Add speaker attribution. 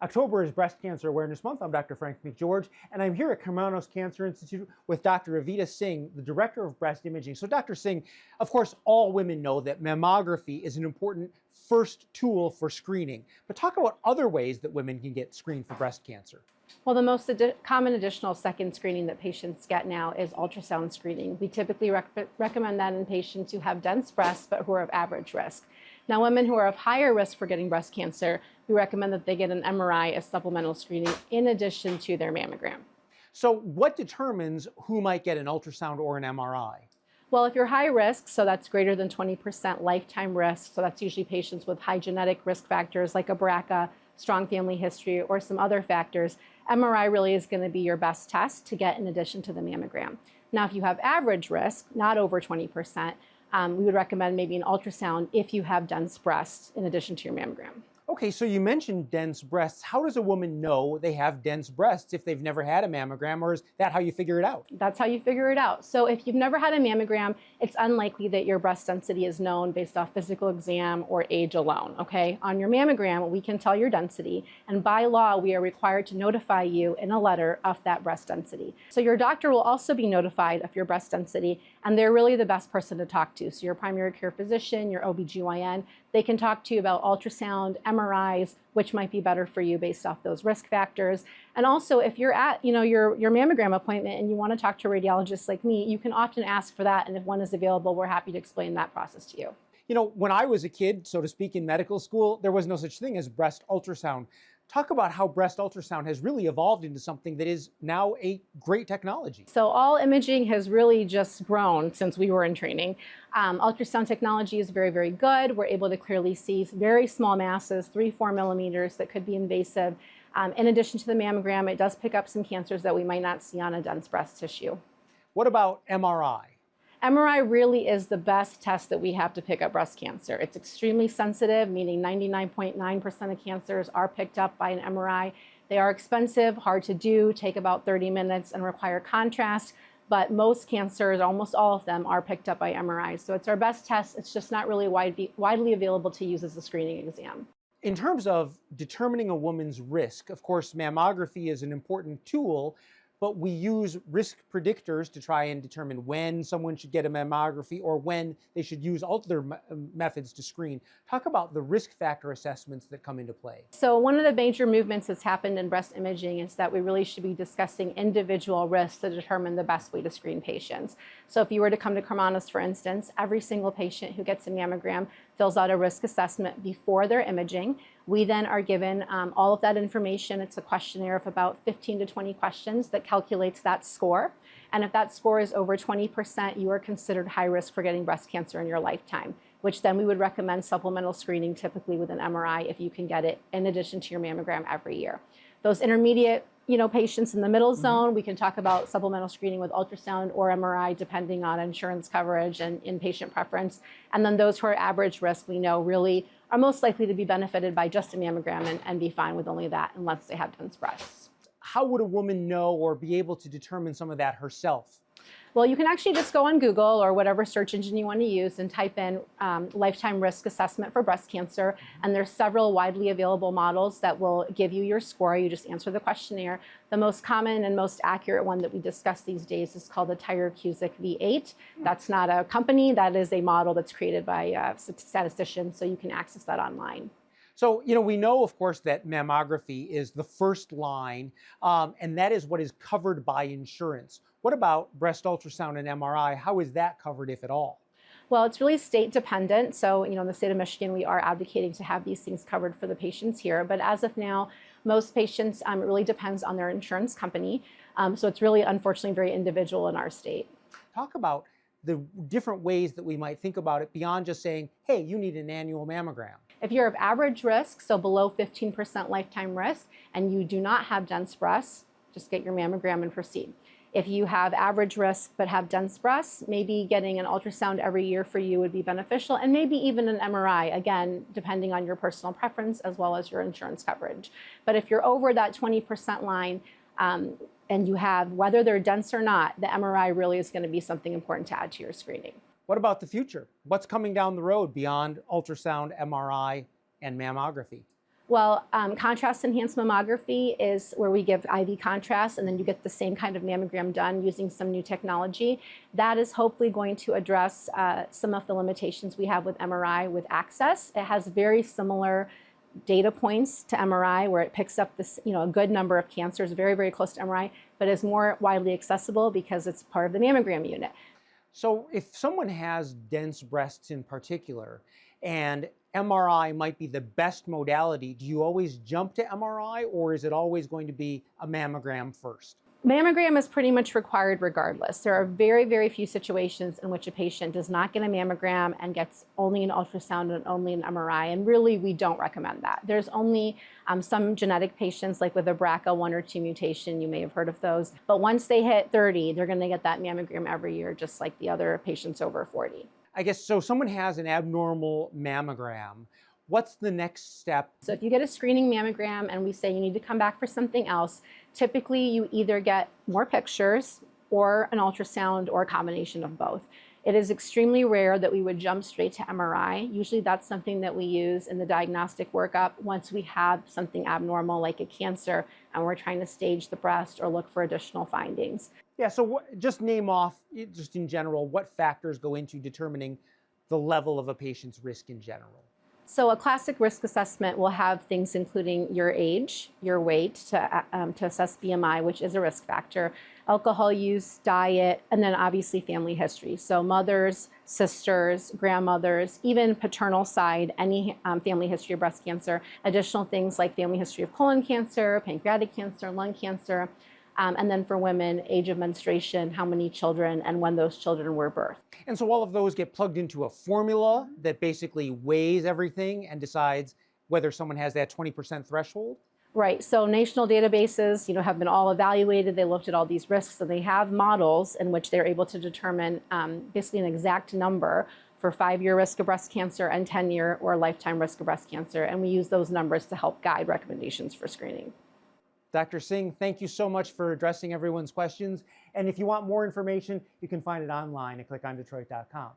Speaker 1: October is Breast Cancer Awareness Month. I'm Dr. Frank McGeorge, and I'm here at Karmanos Cancer Institute with Dr. Avita Singh, the Director of Breast Imaging. So Dr. Singh, of course, all women know that mammography is an important first tool for screening. But talk about other ways that women can get screened for breast cancer.
Speaker 2: Well, the most common additional second screening that patients get now is ultrasound screening. We typically recommend that in patients who have dense breasts but who are of average risk. Now, women who are of higher risk for getting breast cancer, we recommend that they get an MRI as supplemental screening in addition to their mammogram.
Speaker 1: So what determines who might get an ultrasound or an MRI?
Speaker 2: Well, if you're high risk, so that's greater than 20% lifetime risk, so that's usually patients with high genetic risk factors like a BRCA, strong family history, or some other factors, MRI really is going to be your best test to get in addition to the mammogram. Now, if you have average risk, not over 20%, we would recommend maybe an ultrasound if you have dense breasts in addition to your mammogram.
Speaker 1: Okay, so you mentioned dense breasts. How does a woman know they have dense breasts if they've never had a mammogram, or is that how you figure it out?
Speaker 2: That's how you figure it out. So if you've never had a mammogram, it's unlikely that your breast density is known based off physical exam or age alone, okay? On your mammogram, we can tell your density, and by law, we are required to notify you in a letter of that breast density. So your doctor will also be notified of your breast density, and they're really the best person to talk to. So your primary care physician, your OBGYN, they can talk to you about ultrasound, MRIs, which might be better for you based off those risk factors. And also, if you're at your mammogram appointment and you want to talk to a radiologist like me, you can often ask for that. And if one is available, we're happy to explain that process to you.
Speaker 1: You know, when I was a kid, so to speak, in medical school, there was no such thing as breast ultrasound. Talk about how breast ultrasound has really evolved into something that is now a great technology.
Speaker 2: So all imaging has really just grown since we were in training. Ultrasound technology is very, very good. We're able to clearly see very small masses, 3-4 millimeters, that could be invasive. In addition to the mammogram, it does pick up some cancers that we might not see on a dense breast tissue.
Speaker 1: What about MRI?
Speaker 2: MRI really is the best test that we have to pick up breast cancer. It's extremely sensitive, meaning 99.9% of cancers are picked up by an MRI. They are expensive, hard to do, take about 30 minutes, and require contrast. But most cancers, almost all of them, are picked up by MRI. So it's our best test. It's just not really widely available to use as a screening exam.
Speaker 1: In terms of determining a woman's risk, of course, mammography is an important tool, but we use risk predictors to try and determine when someone should get a mammography or when they should use other methods to screen. Talk about the risk factor assessments that come into play.
Speaker 2: So one of the major movements that's happened in breast imaging is that we really should be discussing individual risks to determine the best way to screen patients. So if you were to come to Karmanos, for instance, every single patient who gets a mammogram fills out a risk assessment before their imaging. We then are given all of that information. It's a questionnaire of about 15 to 20 questions that calculates that score. And if that score is over 20%, you are considered high risk for getting breast cancer in your lifetime, which then we would recommend supplemental screening, typically with an MRI, if you can get it in addition to your mammogram every year. Those intermediate patients in the middle zone, we can talk about supplemental screening with ultrasound or MRI, depending on insurance coverage and inpatient preference. And then those who are average risk, we know really are most likely to be benefited by just a mammogram and be fine with only that unless they have dense breasts.
Speaker 1: How would a woman know or be able to determine some of that herself?
Speaker 2: Well, you can actually just go on Google or whatever search engine you want to use and type in lifetime risk assessment for breast cancer. And there's several widely available models that will give you your score. You just answer the questionnaire. The most common and most accurate one that we discuss these days is called the Tyrer-Cuzick V8. That's not a company. That is a model that's created by a statistician, so you can access that online.
Speaker 1: So, we know, of course, that mammography is the first line, and that is what is covered by insurance. What about breast ultrasound and MRI? How is that covered, if at all?
Speaker 2: Well, it's really state dependent. So, in the state of Michigan, we are advocating to have these things covered for the patients here. But as of now, most patients, it really depends on their insurance company. So it's really, unfortunately, very individual in our state.
Speaker 1: Talk about the different ways that we might think about it beyond just saying, hey, you need an annual mammogram.
Speaker 2: If you're of average risk, so below 15% lifetime risk, and you do not have dense breasts, just get your mammogram and proceed. If you have average risk but have dense breasts, maybe getting an ultrasound every year for you would be beneficial, and maybe even an MRI, again, depending on your personal preference as well as your insurance coverage. But if you're over that 20% line, and you have, whether they're dense or not, the MRI really is going to be something important to add to your screening.
Speaker 1: What about the future? What's coming down the road beyond ultrasound, MRI, and mammography?
Speaker 2: Well, contrast-enhanced mammography is where we give IV contrast, and then you get the same kind of mammogram done using some new technology. That is hopefully going to address some of the limitations we have with MRI with access. It has very similar data points to MRI, where it picks up this, a good number of cancers, very, very close to MRI, but is more widely accessible because it's part of the mammogram unit.
Speaker 1: So if someone has dense breasts in particular, and MRI might be the best modality, do you always jump to MRI, or is it always going to be a mammogram first?
Speaker 2: Mammogram is pretty much required regardless. There are very, very few situations in which a patient does not get a mammogram and gets only an ultrasound and only an MRI, and really we don't recommend that. There's only some genetic patients, like with a BRCA1 or 2 mutation, you may have heard of those, but once they hit 30, they're going to get that mammogram every year, just like the other patients over 40.
Speaker 1: I guess, so someone has an abnormal mammogram. What's the next step?
Speaker 2: So if you get a screening mammogram and we say you need to come back for something else, typically you either get more pictures or an ultrasound or a combination of both. It is extremely rare that we would jump straight to MRI. Usually that's something that we use in the diagnostic workup once we have something abnormal like a cancer and we're trying to stage the breast or look for additional findings.
Speaker 1: Yeah, so just name off, just in general, what factors go into determining the level of a patient's risk in general?
Speaker 2: So a classic risk assessment will have things including your age, your weight to assess BMI, which is a risk factor, alcohol use, diet, and then obviously family history. So mothers, sisters, grandmothers, even paternal side, any family history of breast cancer, additional things like family history of colon cancer, pancreatic cancer, lung cancer, and then for women, age of menstruation, how many children, and when those children were birthed.
Speaker 1: And so all of those get plugged into a formula that basically weighs everything and decides whether someone has that 20% threshold?
Speaker 2: Right, so national databases, have been all evaluated. They looked at all these risks, and they have models in which they're able to determine basically an exact number for 5-year risk of breast cancer and 10-year or lifetime risk of breast cancer. And we use those numbers to help guide recommendations for screening.
Speaker 1: Dr. Singh, thank you so much for addressing everyone's questions. And if you want more information, you can find it online at clickondetroit.com.